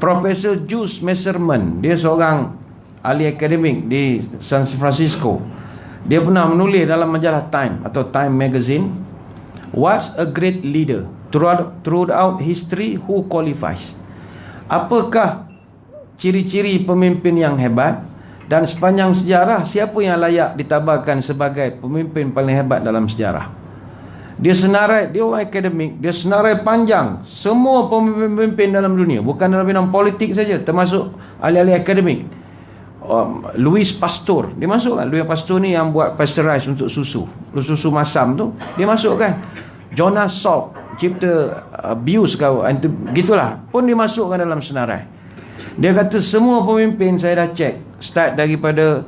Profesor Jules Messerman, dia seorang ahli akademik di San Francisco. Dia pernah menulis dalam majalah Time atau Time Magazine, "What's a great leader? Throughout history, who qualifies?" Apakah ciri-ciri pemimpin yang hebat, dan sepanjang sejarah siapa yang layak ditabarkan sebagai pemimpin paling hebat dalam sejarah. Dia senarai, dia orang akademik, dia senarai panjang semua pemimpin dalam dunia, bukan dalam bidang politik saja, termasuk ahli-ahli akademik. Louis Pasteur, dia masuk kan? Louis Pasteur ni yang buat pasteurize untuk susu masam tu, dia masuk kan? Jonas Salk, cipta bius kau, gitulah, pun dia masukkan dalam senarai. Dia kata semua pemimpin saya dah cek, start daripada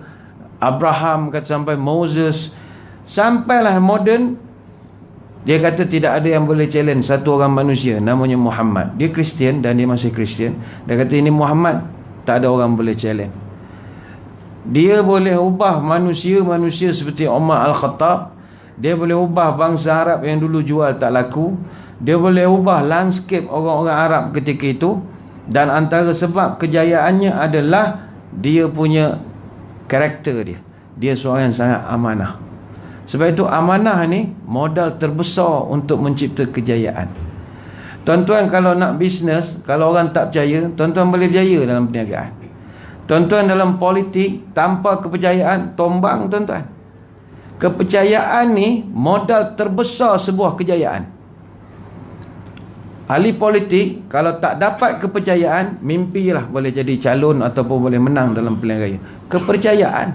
Abraham kata sampai Moses, sampailah moden. Dia kata tidak ada yang boleh challenge satu orang manusia, namanya Muhammad. Dia Kristian dan dia masih Kristian. Dia kata ini Muhammad, tak ada orang boleh challenge. Dia boleh ubah manusia seperti Umar Al-Khattab. Dia boleh ubah bangsa Arab yang dulu jual tak laku. Dia boleh ubah landscape orang-orang Arab ketika itu. Dan antara sebab kejayaannya adalah dia punya karakter dia. Dia seorang yang sangat amanah. Sebab itu amanah ni modal terbesar untuk mencipta kejayaan. Tuan-tuan, kalau nak bisnes, kalau orang tak percaya, tuan-tuan boleh berjaya dalam perniagaan. Tuan-tuan, dalam politik, tanpa kepercayaan, tombang tuan-tuan. Kepercayaan ni modal terbesar sebuah kejayaan. Ahli politik kalau tak dapat kepercayaan, mimpilah boleh jadi calon ataupun boleh menang dalam pilihan raya. Kepercayaan.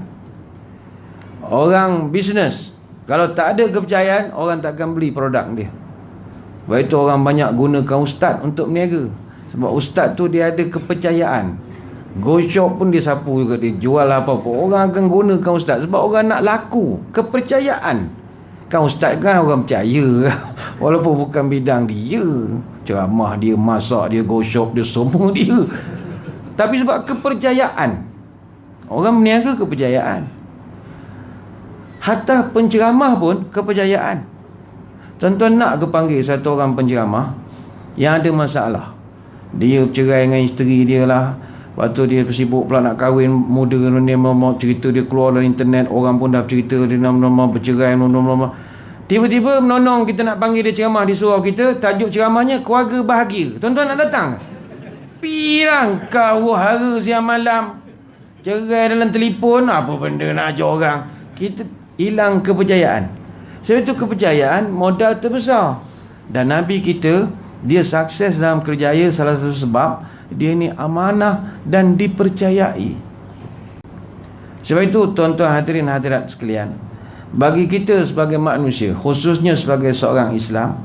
Orang bisnes, kalau tak ada kepercayaan, orang tak akan beli produk dia. Sebab itu orang banyak gunakan ustaz untuk berniaga. Sebab ustaz tu dia ada kepercayaan. Go shop pun dia sapu juga, dia jual apa-apa, orang akan gunakan ustaz sebab orang nak laku. Kepercayaan. Kan ustaz kan orang percaya walaupun bukan bidang dia, ceramah dia, masak dia, go shop dia, semua dia, tapi sebab kepercayaan. Orang berniaga kepercayaan. Hatta penceramah pun kepercayaan. Tuan-tuan nak ke panggil satu orang penceramah yang ada masalah, dia bercerai dengan isteri dia lah, lepas tu dia sibuk pula nak kahwin muda, dia mau cerita, dia keluar dari internet, orang pun dah cerita dia nak bercerai, tiba-tiba menonong kita nak panggil dia ceramah di surau kita, tajuk ceramahnya keluarga bahagia. Tuan-tuan nak datang? Pirang kau hara siang malam, cerai dalam telefon, apa benda nak ajar orang. Kita hilang kepercayaan. Sebab itu kepercayaan modal terbesar. Dan Nabi kita, dia sukses dalam kerjaya salah satu sebab dia ni amanah dan dipercayai. Sebab itu tuan-tuan hadirin hadirat sekalian, bagi kita sebagai manusia, khususnya sebagai seorang Islam,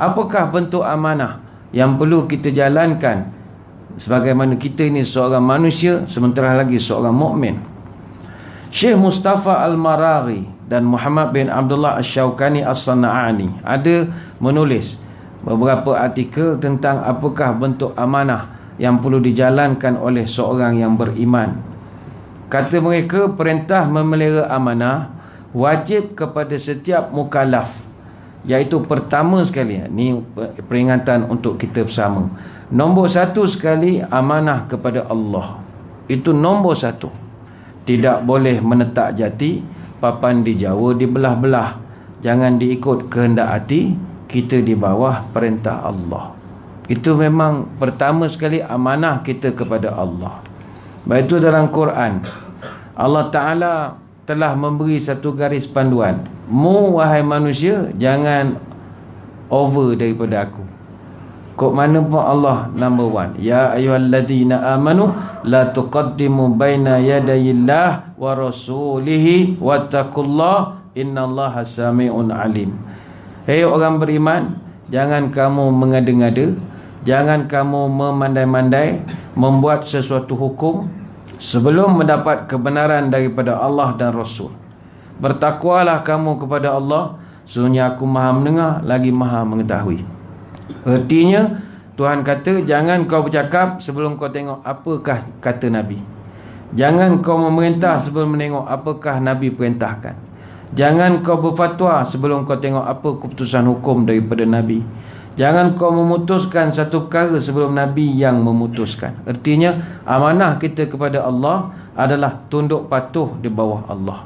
apakah bentuk amanah yang perlu kita jalankan sebagaimana kita ini seorang manusia, sementara lagi seorang mukmin? Syekh Mustafa Al-Maraghi dan Muhammad bin Abdullah Asy-Syaukani As-Sana'ani ada menulis beberapa artikel tentang apakah bentuk amanah yang perlu dijalankan oleh seorang yang beriman. Kata mereka, perintah memelihara amanah wajib kepada setiap mukallaf, iaitu pertama sekali, ni peringatan untuk kita bersama, nombor satu sekali amanah kepada Allah. Itu nombor satu. Tidak boleh menetak jati, papan di Jawa dibelah-belah. Jangan diikut kehendak hati, kita di bawah perintah Allah. Itu memang pertama sekali amanah kita kepada Allah. Baik itu dalam Quran, Allah Ta'ala telah memberi satu garis panduan. Mu wahai manusia, jangan over daripada aku. Kok mana pun Allah number one. Ya ayyuhalladzina amanu la tuqaddimu baina yadayillah wa rasulihi wattaqullah innallaha sami'un alim. Hei orang beriman, jangan kamu mengada-ngada, jangan kamu memandai-mandai membuat sesuatu hukum sebelum mendapat kebenaran daripada Allah dan Rasul. Bertakwalah kamu kepada Allah, sesungguhnya aku maha mendengar lagi maha mengetahui. Artinya Tuhan kata, jangan kau bercakap sebelum kau tengok apakah kata Nabi. Jangan kau memerintah sebelum menengok apakah Nabi perintahkan. Jangan kau berfatwa sebelum kau tengok apa keputusan hukum daripada Nabi. Jangan kau memutuskan satu perkara sebelum Nabi yang memutuskan. Artinya amanah kita kepada Allah adalah tunduk patuh di bawah Allah.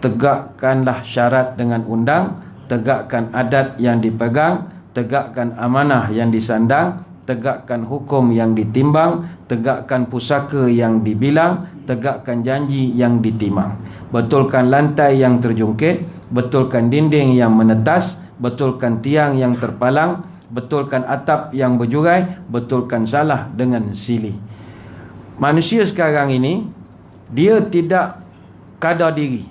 Tegakkanlah syarat dengan undang, tegakkan adat yang dipegang, tegakkan amanah yang disandang, tegakkan hukum yang ditimbang, tegakkan pusaka yang dibilang, tegakkan janji yang ditimang. Betulkan lantai yang terjungkit, betulkan dinding yang menetas, betulkan tiang yang terpalang, betulkan atap yang berjurai, betulkan salah dengan silih. Manusia sekarang ini, dia tidak kadar diri.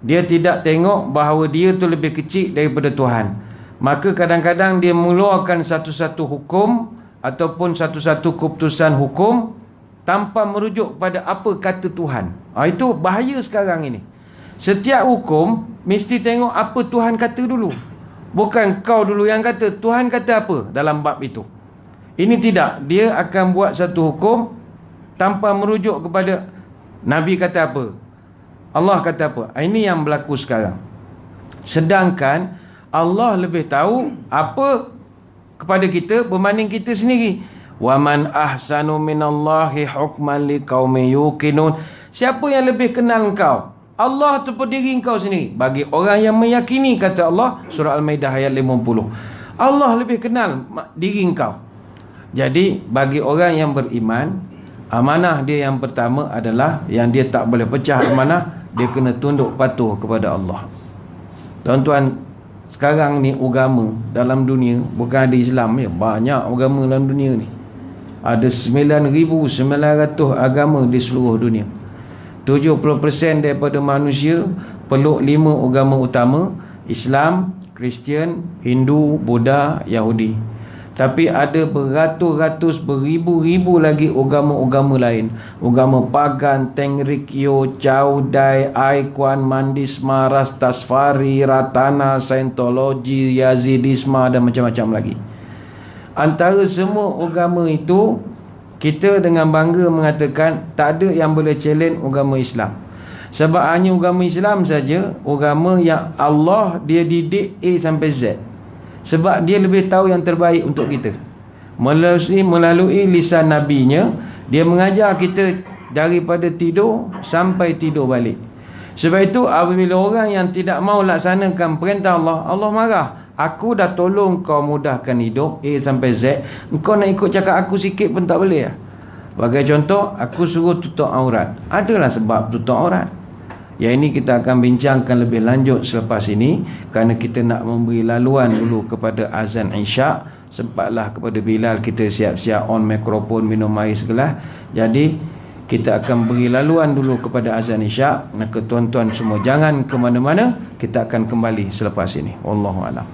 Dia tidak tengok bahawa dia tu lebih kecil daripada Tuhan. Maka kadang-kadang dia mengeluarkan satu-satu hukum ataupun satu-satu keputusan hukum tanpa merujuk pada apa kata Tuhan. Itu bahaya sekarang ini. Setiap hukum mesti tengok apa Tuhan kata dulu. Bukan kau dulu yang kata. Tuhan kata apa dalam bab itu. Ini tidak. Dia akan buat satu hukum tanpa merujuk kepada Nabi kata apa, Allah kata apa. Ini yang berlaku sekarang. Sedangkan Allah lebih tahu apa kepada kita berbanding kita sendiri. Wa man ahsanu minallahi hukman liqaumin yuqinun. Siapa yang lebih kenal engkau? Allah tu diri engkau sendiri. Bagi orang yang meyakini, kata Allah, surah Al-Maidah ayat 50. Allah lebih kenal diri engkau. Jadi bagi orang yang beriman, amanah dia yang pertama adalah yang dia tak boleh pecah amanah, dia kena tunduk patuh kepada Allah. Tuan-tuan, sekarang ni agama dalam dunia, bukan ada Islam ya, banyak agama dalam dunia ni. Ada 9,900 agama di seluruh dunia. 70% daripada manusia peluk 5 agama utama: Islam, Kristian, Hindu, Buddha, Yahudi. Tapi ada beratus-ratus, beribu-ribu lagi agama-agama lain. Agama Pagan, Tenrikyo, Chow Dai, Aikwan, Mandisma, Rastasfari, Ratana, Scientology, Yazidisma dan macam-macam lagi. Antara semua agama itu, kita dengan bangga mengatakan tak ada yang boleh challenge agama Islam. Sebab hanya agama Islam saja agama yang Allah dia didik A sampai Z. Sebab dia lebih tahu yang terbaik untuk kita. Melalui lisan Nabinya, dia mengajar kita daripada tidur sampai tidur balik. Sebab itu apabila orang yang tidak mau laksanakan perintah Allah, Allah marah. Aku dah tolong kau mudahkan hidup A sampai Z, engkau nak ikut cakap aku sikit pun tak boleh ya? Bagai contoh, aku suruh tutup aurat. Adalah sebab tutup aurat. Yang ini kita akan bincangkan lebih lanjut selepas ini, kerana kita nak memberi laluan dulu kepada azan Isyak. Sempatlah kepada Bilal kita siap-siap on mikrofon, minum air segelas. Jadi kita akan beri laluan dulu kepada azan Isyak. Maka tuan-tuan semua jangan ke mana-mana. Kita akan kembali selepas ini. Wallahu a'lam.